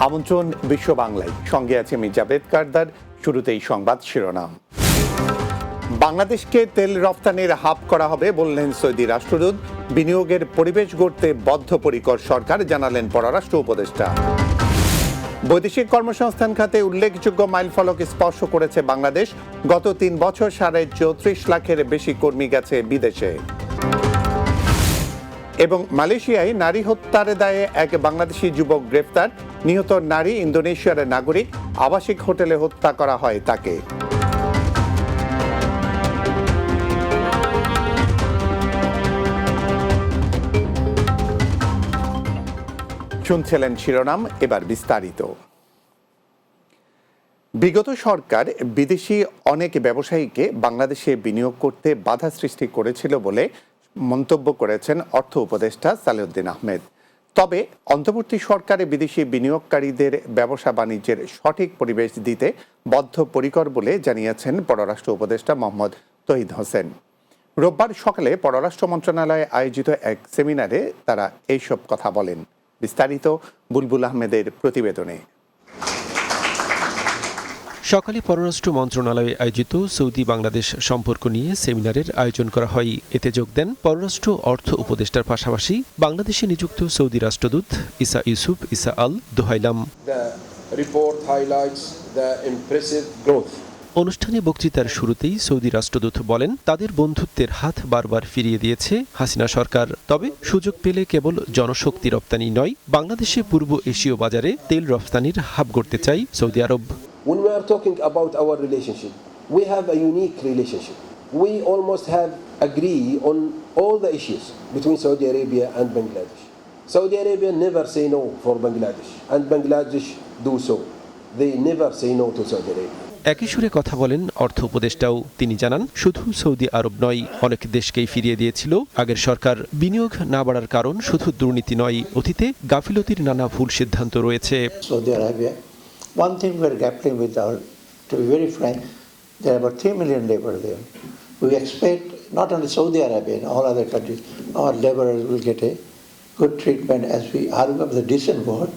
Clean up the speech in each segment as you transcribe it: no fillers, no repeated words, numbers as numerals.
আমন্ত্রণ বিশ্ব বাংলায়, সঙ্গে আছে আমি জাবেদ কারদার। শুরুতেই সংবাদ শিরোনাম। বাংলাদেশকে তেল রফতানির হাব করা হবে বললেন সৌদি রাষ্ট্রদূত। বিনিয়োগের পরিবেশ গড়তে বদ্ধপরিকর সরকার, জানালেন পররাষ্ট্র উপদেষ্টা। বৈদেশিক কর্মসংস্থান খাতে উল্লেখযোগ্য মাইলফলক স্পর্শ করেছে বাংলাদেশ। গত ৩ বছর ৩.৩৪ লাখের বেশি কর্মী গেছে বিদেশে। এবং মালয়েশিয়ায় নারী হত্যার দায়ে এক বাংলাদেশি যুবক গ্রেফতার। নিহত নারী ইন্দোনেশিয়ার নাগরিক। আবাসিক হোটেলে হত্যা করা হয় তাকে। শুনছিলেন শিরোনাম, এবার বিস্তারিত। বিগত সরকার বিদেশি অনেক ব্যবসায়ীকে বাংলাদেশে বিনিয়োগ করতে বাধা সৃষ্টি করেছিল বলে মন্তব্য করেছেন অর্থ উপদেষ্টা সালেউদ্দিন আহমেদ। তবে অন্তর্বর্তী সরকারে বিদেশি বিনিয়োগকারীদের ব্যবসা বাণিজ্যের সঠিক পরিবেশ দিতে বদ্ধপরিকর বলে জানিয়েছেন পররাষ্ট্র উপদেষ্টা মোহাম্মদ তৌহিদ হোসেন। রোববার সকালে পররাষ্ট্র মন্ত্রণালয়ে আয়োজিত এক সেমিনারে তারা এইসব কথা বলেন। বিস্তারিত বুলবুল আহমেদের প্রতিবেদনে। সকালে পররাষ্ট্র মন্ত্রণালয়ে আয়োজিত সৌদি বাংলাদেশ সম্পর্ক নিয়ে সেমিনারের আয়োজন করা হয়। এতে যোগ দেন পররাষ্ট্র অর্থ উপদেষ্টার পাশাপাশি বাংলাদেশে নিযুক্ত সৌদি রাষ্ট্রদূত ইসা ইউসুফ ইসা আল দোহাইলাম। অনুষ্ঠানে বক্তৃতার শুরুতেই সৌদি রাষ্ট্রদূত বলেন, তাদের বন্ধুত্বের হাত বারবার ফিরিয়ে দিয়েছে হাসিনা সরকার। তবে সুযোগ পেলে কেবল জনশক্তি রপ্তানি নয়, বাংলাদেশে পূর্ব এশীয় বাজারে তেল রফতানির হাব গড়তে চাই Saudi Arab. When we are talking about our relationship, we have a unique relationship. We almost have agree on all the issues between Saudi Arabia and Bangladesh. Saudi Arabia never say no for Bangladesh, and Bangladesh do so. They never say no to Saudi Arabia. একই সুরে কথা বলেন অর্থ উপদেষ্টাও। তিনি জানান, শুধু Saudi আরব নয়, অনেক দেশকেই ফিরিয়ে দিয়েছিল আগের সরকার। বিনিয়োগ না বাড়ার কারণ শুধু দুর্নীতি নয়, অতীতে গাফিলতির নানা ভুল সিদ্ধান্ত রয়েছে। Saudi Arabia, one thing we're grappling with, to be very frank, there are about 3 million labor there. We expect not only Saudi Arabia, in all other countries, our laborers will get a good treatment as we are with the decent work.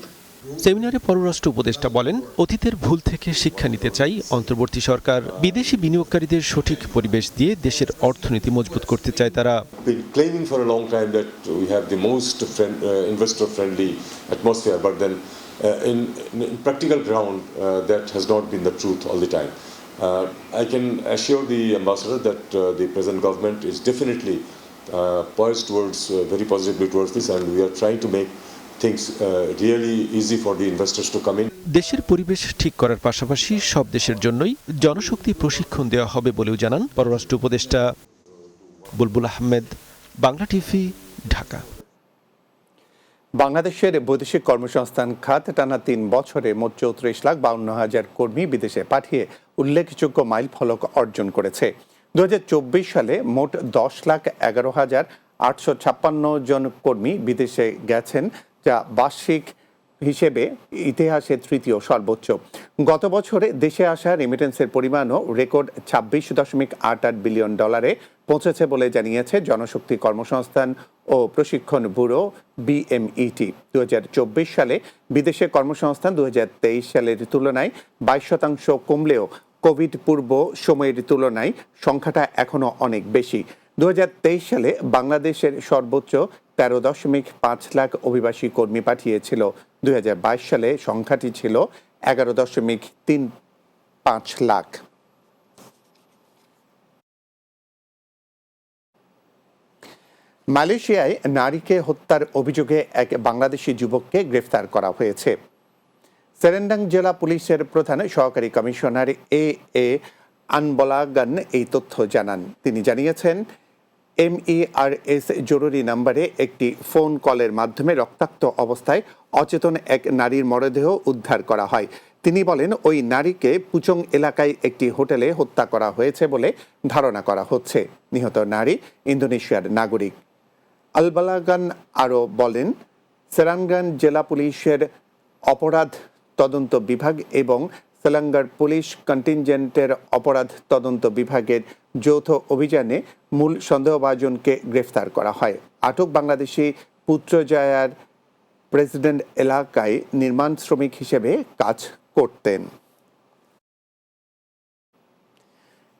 সেমিনারে পররাষ্ট্র উপদেষ্টা বলেন, অতীতের ভুল থেকে শিক্ষা নিতে চাই অন্তর্বর্তী সরকার। বিদেশি বিনিয়োগকারীদের সঠিক পরিবেশ দিয়ে দেশের অর্থনীতি মজবুত করতে চায় তারা। Claiming for a long time that we have the most investor friendly atmosphere, but then in practical ground that has not been the truth all the time. I can assure the ambassador that the present government is definitely poised towards very positively towards this, and we are trying to make things really easy for the investors to come in. দেশের পরিবেশ ঠিক করার পাশাপাশি সব দেশের জন্যই জনশক্তি প্রশিক্ষণ দেওয়া হবে বলেও জানান পররাষ্ট্র উপদেষ্টা। বুলবুল আহমেদ, বাংলা টিভি, ঢাকা। বাংলাদেশের বৈদেশিক কর্মসংস্থান খাত টানা ৩ বছরে মোট 34,52,000 কর্মী বিদেশে পাঠিয়ে উল্লেখযোগ্য মাইলফলক অর্জন করেছে। 2024 সালে মোট 10,11,856 জন কর্মী বিদেশে গেছেন, যা বার্ষিক হিসেবে ইতিহাসে তৃতীয় সর্বোচ্চ। গত বছরে দেশে আসা রেমিটেন্সের পরিমাণও রেকর্ড $26.88 বিলিয়ন পৌঁছেছে বলে জানিয়েছে জনশক্তি কর্মসংস্থান ও প্রশিক্ষণ ব্যুরো BMET। 2024 সালে বিদেশে কর্মসংস্থান 2023 সালের তুলনায় 22% কমলেও কোভিড পূর্ব সময়ের তুলনায় সংখ্যাটা এখনও অনেক বেশি। 2023 সালে বাংলাদেশের সর্বোচ্চ 13.5 লাখ অভিবাসী কর্মী পাঠিয়েছিল। 2022 সালে সংখ্যাটি ছিল 11.35 লাখ। মালয়েশিয়ায় নারীকে হত্যার অভিযোগে এক বাংলাদেশি যুবককে গ্রেফতার করা হয়েছে। সেরেন্ডাং জেলা পুলিশের প্রধান সহকারী কমিশনার এ আনবলাগান এই তথ্য জানান। তিনি জানিয়েছেন, MERS জরুরি নম্বরে একটি ফোন কলের মাধ্যমে রক্তাক্ত অবস্থায় অচেতন এক নারীর মরদেহ উদ্ধার করা হয়। তিনি বলেন, ওই নারীকে পুচং এলাকায় একটি হোটেলে হত্যা করা হয়েছে বলে ধারণা করা হচ্ছে। নিহত নারী ইন্দোনেশিয়ার নাগরিক। আলবালাগান আরও বলেন, সেরানগান জেলা পুলিশের অপরাধ তদন্ত বিভাগ এবং সেলাঙ্গার পুলিশ কন্টিনজেন্টের অপরাধ তদন্ত বিভাগের যৌথ অভিযানে মূল সন্দেহভাজনকে গ্রেফতার করা হয়। আটক বাংলাদেশি পুত্রজয়ার প্রেসিডেন্ট এলাকায় নির্মাণ শ্রমিক হিসেবে কাজ করতেন।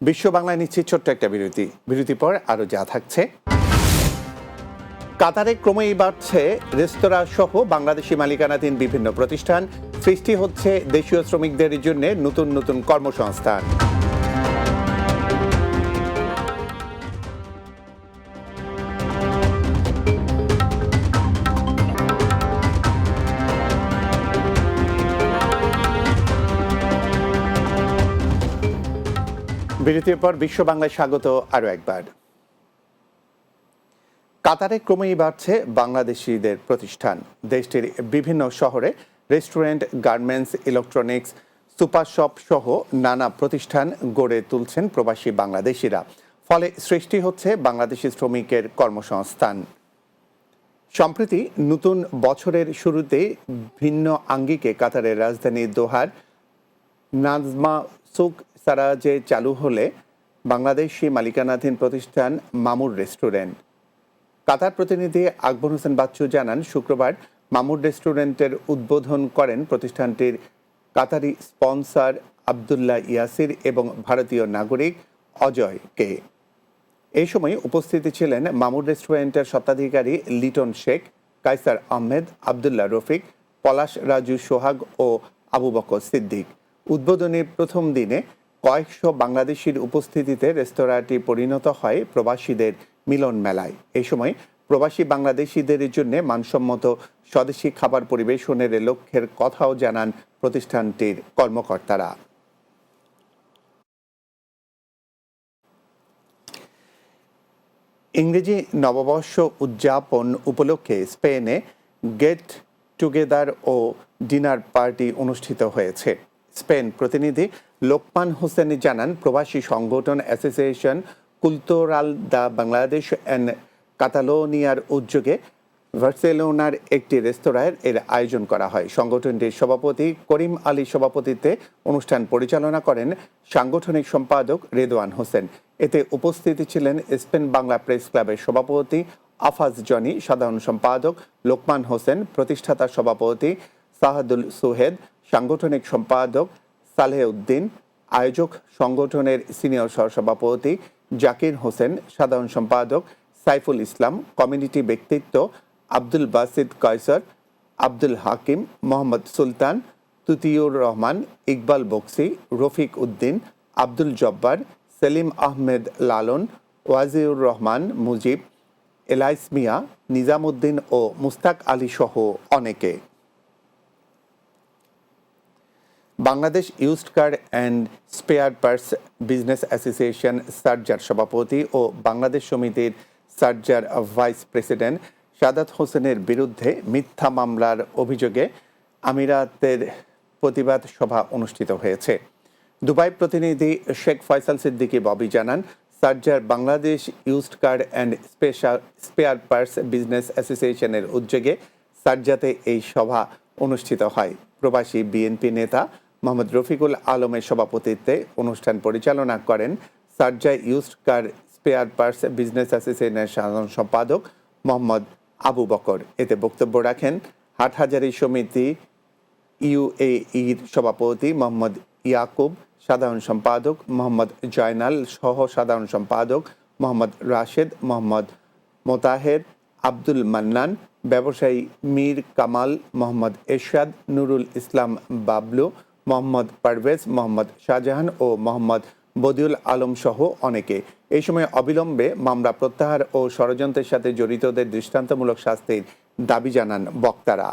বিশ্ব বাংলায় নিচ্ছি ছোট্ট একটা বিরতি পর আরো যা থাকছে। কাতারে ক্রমেই বাড়ছে রেস্তোরাঁ সহ বাংলাদেশি মালিকানাধীন বিভিন্ন প্রতিষ্ঠান, সৃষ্টি হচ্ছে দেশীয় শ্রমিকদের জন্য নতুন নতুন কর্মসংস্থান। বিরতির পর বিশ্ব বাংলায় স্বাগত আরো একবার। কাতারে ক্রমেই বাড়ছে বাংলাদেশিদের প্রতিষ্ঠান। দেশটির বিভিন্ন শহরে restaurant, garments, electronics, super shop সহ নানা প্রতিষ্ঠান গড়ে তুলছেন প্রবাসী বাংলাদেশিরা। ফলে সৃষ্টি হচ্ছে বাংলাদেশি শ্রমিকের কর্মসংস্থান। সম্প্রতি নতুন বছরের শুরুতে ভিন্ন আঙ্গিকে কাতারের রাজধানী দোহার নাজমা সুক সারাজে চালু হলে বাংলাদেশি মালিকানাধীন প্রতিষ্ঠান মামুর রেস্টুরেন্ট। কাতার প্রতিনিধি আকবর হোসেন বাচ্চু জানান, শুক্রবার মামুর রেস্টুরেন্টের উদ্বোধন করেন প্রতিষ্ঠানটির কাতারি স্পন্সর আবদুল্লাহ ইয়াসির এবং ভারতীয় নাগরিক অজয় কে। এই সময় উপস্থিত ছিলেন মামুর রেস্টুরেন্টের স্বত্বাধিকারী লিটন শেখ, কায়সার আহমেদ, আবদুল্লাহ রফিক, পলাশ রাজু সোহাগ ও আবু বকর সিদ্দিক। উদ্বোধনের প্রথম দিনে কয়েকশো বাংলাদেশির উপস্থিতিতে রেস্তোরাঁটি পরিণত হয় প্রবাসীদের মিলন মেলায়। এই সময় প্রবাসী বাংলাদেশিদের জন্য মানসম্মত স্বদেশি খাবার পরিবেশনের লক্ষ্যের কথাও জানান প্রতিষ্ঠানটির কর্মকর্তারা। ইংরেজি নববর্ষ উদযাপন উপলক্ষে স্পেনে গেট টুগেদার ও ডিনার পার্টি অনুষ্ঠিত হয়েছে। স্পেন প্রতিনিধি লোকমান হোসেন জানান, প্রবাসী সংগঠন অ্যাসোসিয়েশন কুলতুরাল দা বাংলাদেশ অ্যান্ড কাতালোনিয়ার উদ্যোগে বার্সেলোনার একটি রেস্তোরাঁয় এর আয়োজন করা হয়। সংগঠনটির সভাপতি করিম আলী সভাপতিত্বে অনুষ্ঠান পরিচালনা করেন সাংগঠনিক সম্পাদক রেদওয়ান হোসেন। এতে উপস্থিত ছিলেন স্পেন বাংলা প্রেস ক্লাবের সভাপতি আফাজ জনি, সাধারণ সম্পাদক লোকমান হোসেন, প্রতিষ্ঠাতা সভাপতি সাহাদুল সুহেদ, সাংগঠনিক সম্পাদক সালেহ উদ্দিন, আয়োজক সংগঠনের সিনিয়র সহসভাপতি জাকির হোসেন, সাধারণ সম্পাদক সাইফুল ইসলাম, কমিউনিটি ব্যক্তিত্ব আব্দুল বাসিদ কয়সর, আব্দুল হাকিম, মোহাম্মদ সুলতান, তুতিউর রহমান, ইকবাল বক্সি, রফিক উদ্দিন, আব্দুল জব্বার, সেলিম আহমেদ লালন, ওয়াজিউর রহমান মুজিব, এলাইস মিয়া, নিজামুদ্দিন ও মুস্তাক আলী সহ অনেকে। Bangladesh used car and spare parts business association charger সভাপতি ও বাংলাদেশ সমিতির সার্জার ভাইস প্রেসিডেন্ট সাদাত হোসেনের বিরুদ্ধে মিথ্যা মামলার অভিযোগে আমিরাতের প্রতিবাদ সভা অনুষ্ঠিত হয়েছে। দুবাই প্রতিনিধি শেখ ফয়সাল সিদ্দিকী ববি জানান, charger Bangladesh used car and spare parts business অ্যাসোসিয়েশনের উদ্যোগে সার্জাতে এই সভা অনুষ্ঠিত হয়। প্রবাসী বিএনপি নেতা মোহাম্মদ রফিকুল আলমের সভাপতিত্বে অনুষ্ঠান পরিচালনা করেন সার্জা used car spare parts business অ্যাসোসিয়েশনের সাধারণ সম্পাদক মোহাম্মদ আবু বকর। এতে বক্তব্য রাখেন হাটহাজারী সমিতি ইউএইর সভাপতি মোহাম্মদ ইয়াকুব, সাধারণ সম্পাদক মোহাম্মদ জয়নাল সহ সাধারণ সম্পাদক মোহাম্মদ রাশেদ, মোহাম্মদ মোতাহের, আব্দুল মান্নান, ব্যবসায়ী মীর কামাল, মোহাম্মদ এরশাদ, নুরুল ইসলাম বাবলু, মোহাম্মদ পারভেজ, মোহাম্মদ শাহজাহান ও মোহাম্মদ বদিউল আলম সহ অনেকে। এই সময় অবিলম্বে মামলা প্রত্যাহার ও ষড়যন্ত্রের সাথে জড়িতদের দৃষ্টান্তমূলক শাস্তির দাবি জানান বক্তারা।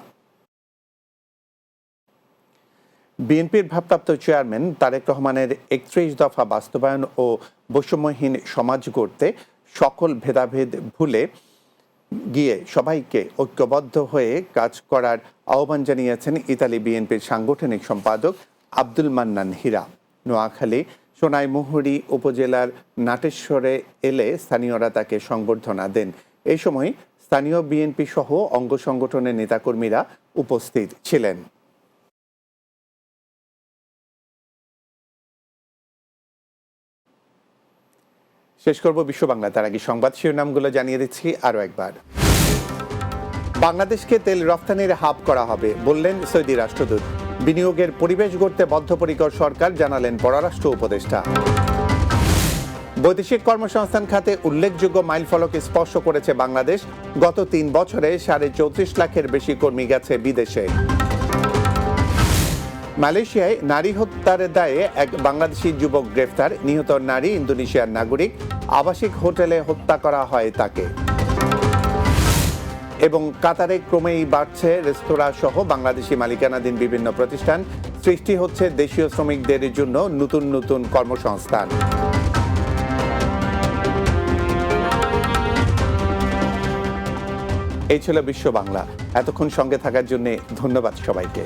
বিএনপির ভারপ্রাপ্ত চেয়ারম্যান তারেক রহমানের 31 দফা বাস্তবায়ন ও বৈষম্যহীন সমাজ গড়তে সকল ভেদাভেদ ভুলে গিয়ে সবাইকে ঐক্যবদ্ধ হয়ে কাজ করার আহ্বান জানিয়েছেন ইতালি বিএনপির সাংগঠনিক সম্পাদক আব্দুল মান্নান হীরা। নোয়াখালী সোনাইমুহুরী উপজেলার নাটেশ্বরে এলে স্থানীয়রা তাকে সংবর্ধনা দেন। এই সময় স্থানীয় বিএনপি সহ অঙ্গ সংগঠনের নেতাকর্মীরা উপস্থিত ছিলেন। শেষ করব বিশ্ব বাংলা, তার আগে সংবাদ শিরোনামগুলো জানিয়ে দিচ্ছি আরও একবার। বাংলাদেশকে তেল রফতানির হাব করা হবে বললেন সৌদি রাষ্ট্রদূত। বিনিয়োগের পরিবেশ গড়তে বদ্ধপরিকর সরকার, জানালেন পররাষ্ট্র উপদেষ্টা। বৈদেশিক কর্মসংস্থান খাতে উল্লেখযোগ্য মাইলফলক স্পর্শ করেছে বাংলাদেশ। গত ৩ বছরে 34.5 লাখের বেশি কর্মী গেছে বিদেশে। মালয়েশিয়ায় নারী হত্যার দায়ে এক বাংলাদেশি যুবক গ্রেফতার। নিহত নারী ইন্দোনেশিয়ার নাগরিক। আবাসিক হোটেলে হত্যা করা হয় তাকে। এবং কাতারে ক্রমেই বাড়ছে রেস্তোরাঁ সহ বাংলাদেশি মালিকানাধীন বিভিন্ন প্রতিষ্ঠান। সৃষ্টি হচ্ছে দেশীয় শ্রমিকদের জন্য নতুন নতুন কর্মসংস্থান। এই ছিল বিশ্ব বাংলা। এতক্ষণ সঙ্গে থাকার জন্য ধন্যবাদ সবাইকে।